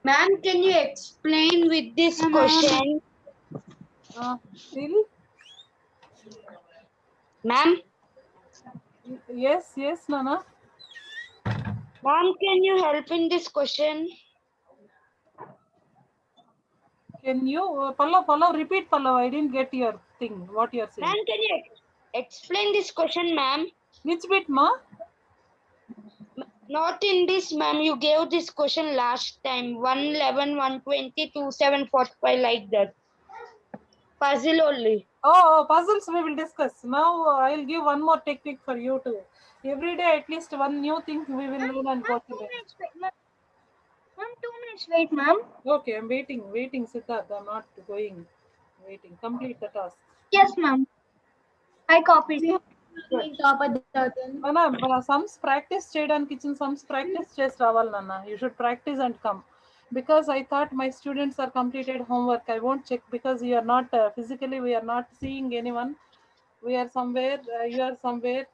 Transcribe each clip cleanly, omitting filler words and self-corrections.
Ma'am, can you explain with this question? Really? Ma'am, Yes, Nana. ma'am, can you help in this question? Can you, Pallav, repeat, Pallav. I didn't get your thing, what you're saying. Ma'am, can you explain this question, ma'am? Which bit, ma? Not in this, ma'am. You gave this question last time. 111, 120, 2745, like that. Puzzle only. Puzzles we will discuss. Now I'll give one more technique for you to. Every day, at least one new thing we will learn and go to learn. Ma'am, 2 minutes wait, ma'am. Okay, I'm waiting, Siddharth. I'm not going. Waiting. Complete the task. Yes, ma'am. I copied. Nana, sums practice చేయడానికి kitchen sums practice చేసి రావాలి Nana. You should practice and come. Because I thought my students are completed homework. I won't check because you are not physically, we are not seeing anyone. We are somewhere, you are somewhere.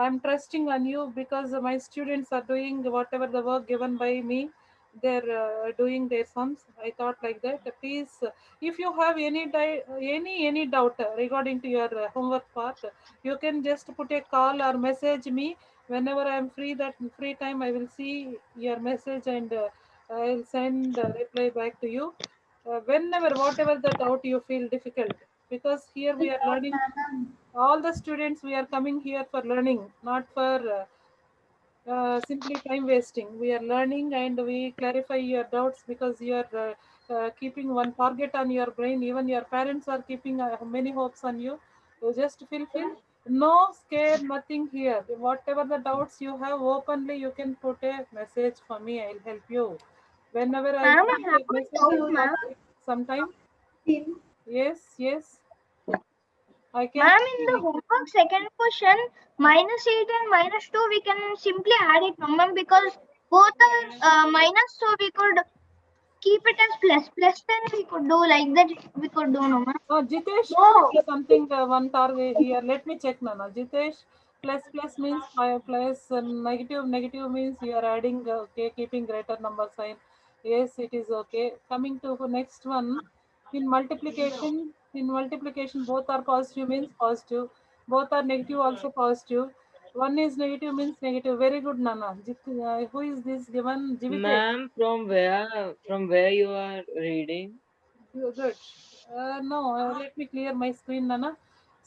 I'm trusting on you because my students are doing whatever the work given by me. They're doing their sums. I thought like that. Please, if you have any doubt regarding to your homework part, you can just put a call or message me whenever I am free. That free time I will see your message and I'll send a reply back to you whenever whatever the doubt you feel difficult, because here we are learning. All the students, we are coming here for learning, not for simply time wasting. We are learning and we clarify your doubts because you are keeping one target on your brain. Even your parents are keeping many hopes on you. You just fulfill. No scare, nothing here. Whatever the doubts you have, openly you can put a message for me. I'll help you. Whenever I'll Ma'am, put I have a a message doubt, in ma'am. WhatsApp sometime. Yes, I can Ma'am, help in the you. homework second question, -8 and -2, we can simply add it, no, ma'am, because both are minus, so we could keep it as plus. Plus 10 we could do like that. We could do, no, ma'am. Jitesh, No. something one target here. Let me check, Nana. Jitesh, plus means plus, negative means you are adding, okay, keeping greater number sign. Yes, it is okay. Coming to the next one, in multiplication, both are positive means positive. Both are negative also positive. One is negative means negative. Very good, Nana. Who is this given? Jivitesh. Ma'am, from where you are reading? Good. No, let me clear my screen, Nana.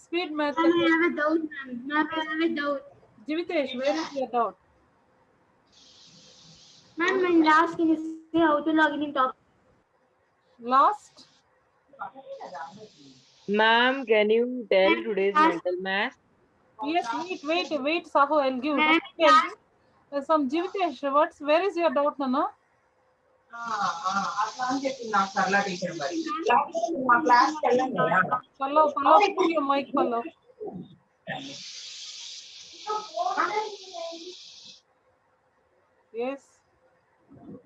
Speed math Ma'am, I question. have a doubt, ma'am. Ma'am, I have a doubt. Jivitesh, where is your doubt? Ma'am, when last can you say how to log in top? Last? Ma'am, can you tell Ma'am, today's last. mental math? Yes, wait, Sahu, I'll give. Ma'am, Definitely I'll give. Some Jivitesh, where is your doubt, Nana? అట్లా అని చెప్పింది నాకు సరళ teacher మరి మా క్లాస్కి వెళ్ళండి కదా Pallav, put your mic, Pallav.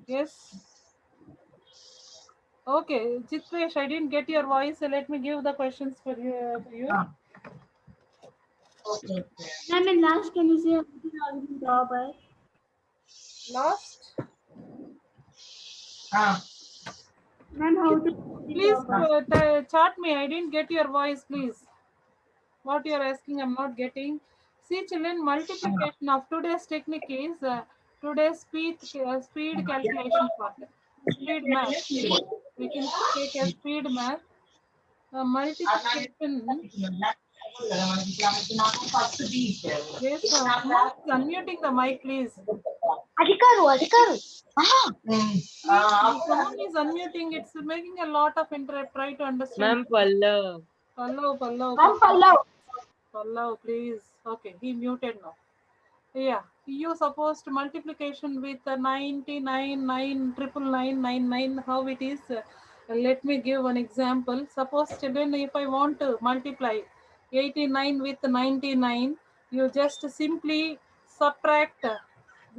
Yes. Okay, Jitesh, I didn't get your voice, so let me give the questions for you. Okay Ma'am, in last can you say how to log in top? Last? Ma'am, how to Please chart me. I didn't get your voice, please. What you are asking, I'm not getting. See, children, multiplication of today's technique is today's speed calculation part. Speed math. We can take a speed math. Multiplication. నాకు first the ఇచ్చారు Yes, mom is unmuting the mic, please. Adhikaru. Someone is unmuting. It's making a lot of interrupt. Try to understand. Ma'am, Pallav. Pallav, please. Okay, he muted now. Yeah, you supposed multiplication with 99, 9, how it is. Let me give one example. Suppose children, if I want to multiply 89 with 99, you just simply subtract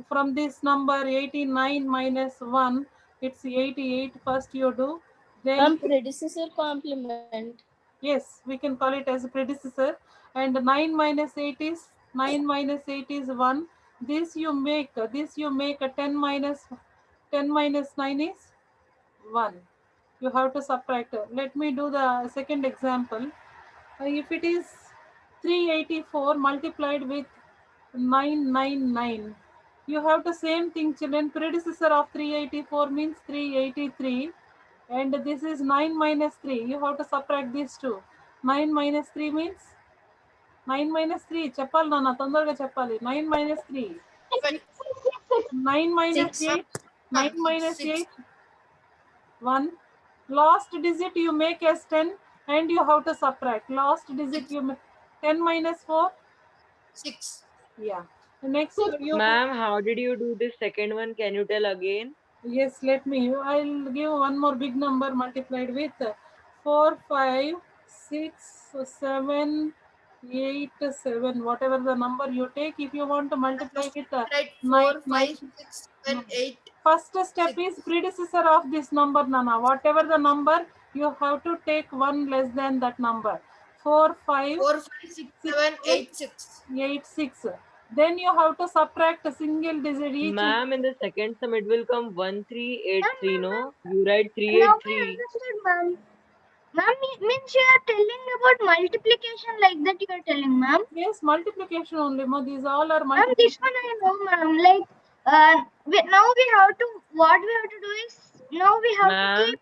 from this number 89 minus 1, it's 88. First you do. Then predecessor complement. yes, we can call it as a predecessor. And 9 minus 8 is 1. This you make a 10 minus 9 is 1. You have to subtract. Let me do the second example. If it is 384 multiplied with 999, you have the same thing, children. Predecessor of 384 means 383, and this is 9 minus 3. You have to subtract these two. 9 minus 3 means 9 minus 3. Cheppali nana, tondaraga cheppali. 9 minus 3. 9 minus 8. 9 minus 8. 1. Last digit you make as 10 and you have to subtract. Last digit you make 10 minus 4. 6. Yeah. Next you. Ma'am, how did you do this second one? Can you tell again? Yes, let me. I'll give one more big number multiplied with 4, 5, 6, 7, 8, 7. Whatever the number you take, if you want to multiply with Right. 9, 4, 5, 6, 7, 8. First step is predecessor of this number, Nana. Whatever the number, you have to take one less than that number. 4, 5, 4, 5, 6, 7, 8, 6. 8, 6. Then you have to subtract a single digit each. Ma'am, in the second sum, it will come 1383, no? You write Now I 383. understood, ma'am. Ma'am, means you are telling about multiplication like that you are telling, ma'am. Yes, multiplication only. Ma, these all are Ma'am, multiplication. this one I know, ma'am. Like, now we have to, what we have to do is, now we have to Ma'am, keep,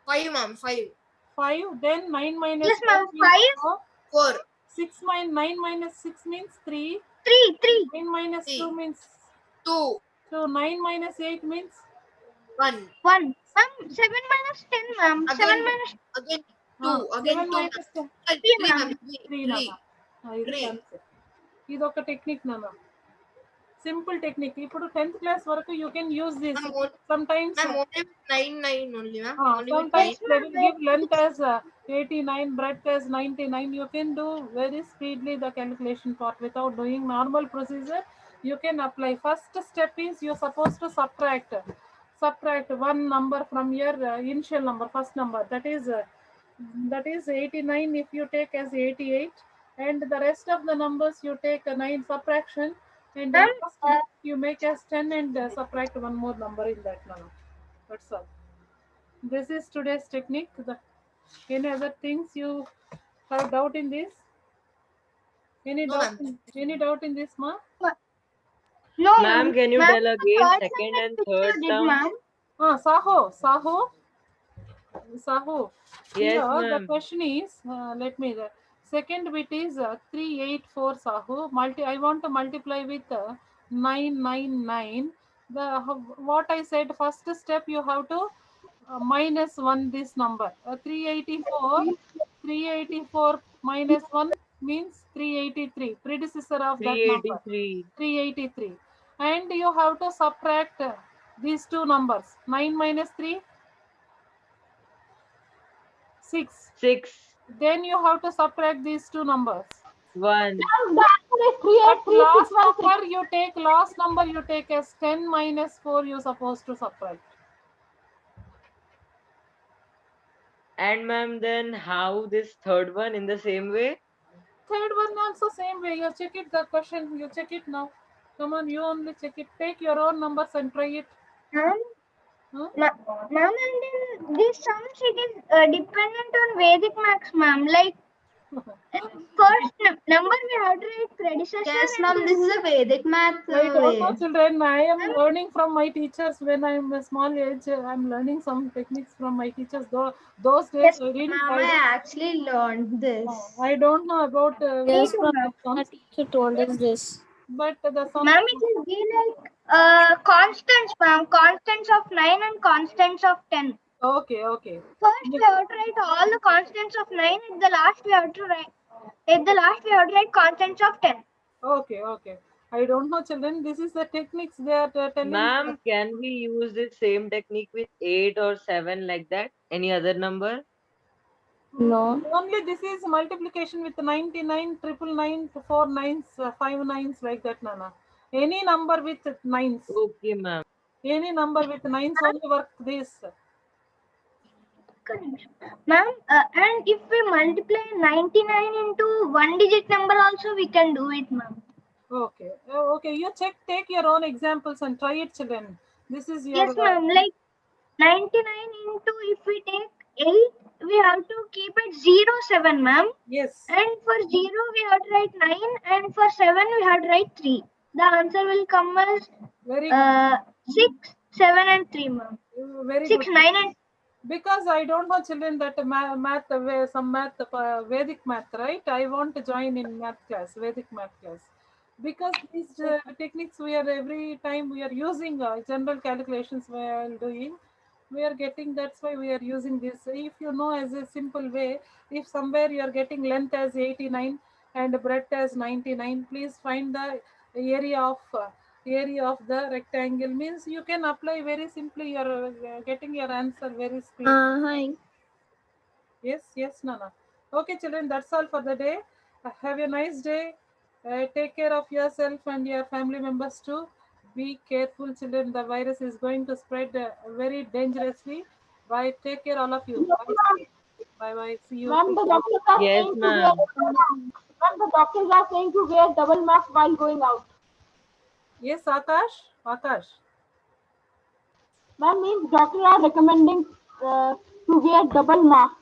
5, ma'am. 5. 5, then 9 minus yes, ma'am, 4 means 5, 4. 6 minus 9 minus 6 means 3. 3, 3, 9 minus 3. 2 means 2. 2. 9 minus 8 means 1. 1. Ma'am, 7 minus 10, ma'am. 7 Again, minus again 2. Again 7 2. minus 10. 3, 3, ma'am. ma'am. 3 3. నాన్న ఇది Three. answer. ఇది ఒక technique నాన్న, simple technique. ఇప్పుడు 10th class వరకు you can use this. Ma'am, Sometimes ma'am, only with 9, 9 only, ma'am. Only with 9. sometimes they will give length as 89, breadth as 99. You can do very speedily the calculation part without doing normal procedure. You can apply. First step is you're supposed to subtract one number from your initial number, first number. That is 89 if you take as 88, and the rest of the numbers you take a 9 subtraction, and the Ma'am, last bit you make as 10 and subtract one more number in that number. That's all. This is today's technique. Any other things you have doubt in this? Any No, doubt? ma'am. Any doubt in this, ma? No, ma'am, can you Ma'am, tell the again third second sentence and which third you did, term? ma'am. Saho. Yes, Here the ma'am. question is, let me. The second bit is 384 Saho. I want to multiply with 999. What I said, first step you have to minus 1 this number. 384 minus 1 means 383. Predecessor of that number. 383. 383. And you have to subtract these two numbers. 9 minus 3, 6. 6. Then you have to subtract these two numbers. 1. But last number you take as 10 minus 4 you're supposed to subtract. And ma'am, then how this third one in the same way? Third one also same way. You check it, the question. You check it now. Come on, you only check it. Take your own numbers and try it. Ma'am, Huh? ma'am, and then these sums it is dependent on Vedic max, ma'am. Like first number we have to write predecessor. Yes, ma'am, this is a Vedic math I don't know, way. children. I am learning from my teachers when I'm a small age. I'm learning some techniques from my teachers. Those days, Yes, I didn't. Ma'am, I actually learned this. I don't know about Yes, ma'am. ma'am. Our teacher told us this. but the sum. Ma'am, it will be like constants, ma'am. Constants of 9 and constants of 10. Okay. First, we have to write all the constants of 9. At the last, we have to write constants of 10. Okay. I don't know, children. This is the techniques they are telling. Ma'am, can we use this same technique with 8 or 7 like that? Any other number? No. Only this is multiplication with 99, 999, 4 nines, 5 nines like that, Nana. Any number with nines. Okay, ma'am. Any number with nines only work this. Ma'am, and if we multiply 99 into one digit number also, we can do it, ma'am. Okay. You take your own examples and try it, children. This is your. Yes, ma'am. Like 99 into, if we take 8, we have to keep it 0, 7, ma'am. Yes. And for 0, we have to write 9. And for 7, we have to write 3. The answer will come as Very good. 6, 7, and 3, ma'am. Very 6, good. 9, and Because I don't know children that some math, Vedic math, right? I want to join in math class, Vedic math class. Because these techniques we are every time we are using general calculations while doing, we are getting, that's why we are using this. If you know as a simple way, if somewhere you are getting length as 89 and breadth as 99, please find the area of the rectangle, means you can apply very simply, you're getting your answer very speed. Hi. Yes, Nana. Okay, children, that's all for the day. Have a nice day. Take care of yourself and your family members too. Be careful, children. The virus is going to spread very dangerously. Bye. Take care, all of you. Bye. Bye. See you. Ma'am, the doctors are Yes, saying to wear. ma'am. Ma'am, the doctors are saying to wear double mask while going out. Yes, Akash. Ma'am, means doctors are recommending to wear double mask.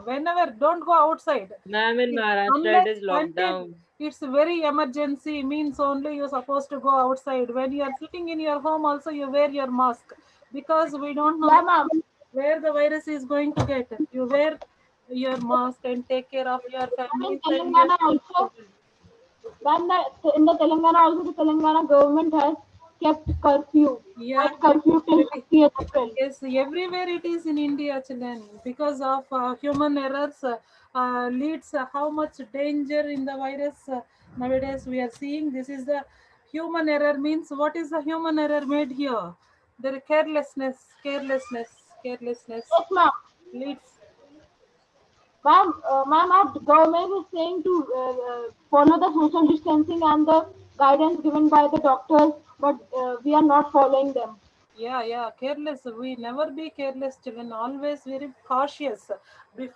Whenever, don't go outside. Ma'am, in Maharashtra Unless it is locked down. it's very emergency, means only you're supposed to go outside. When you are sitting in your home also, you wear your mask, because we don't know Yeah, ma'am. where the virus is going to get. You wear your mask and take care of your family. In Telangana also, in the Telangana also, the Telangana government has kept curfew. Yeah. Curfew till 30th April. Yes, everywhere it is in India, children, because of human errors leads how much danger in the virus nowadays we are seeing. This is the human error, means what is the human error made here? The carelessness Yes, ma'am. leads. Ma'am, our government is saying to follow the social distancing and the guidance given by the doctors, but we are not following them. Yeah, careless. We never be careless, children. Always very cautious.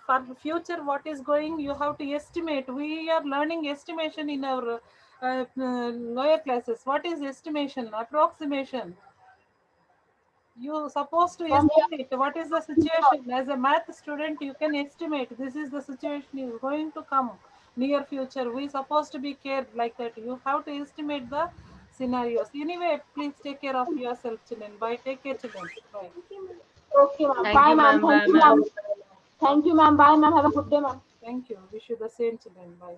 For future, what is going, you have to estimate. We are learning estimation in our lower classes. What is estimation? Approximation. You supposed to estimate what is the situation. As a math student, you can estimate this is the situation is going to come near future. We supposed to be cared like that. You have to estimate the scenarios. Anyway, please take care of yourself, children. Bye. Take care, children. Bye. Okay, ma'am. Thank Bye, you, ma'am. ma'am. Thank you, Bye, ma'am. ma'am. Thank you, ma'am. Bye, ma'am. Have a good day, ma'am. Thank you. Wish you the same, children. Bye.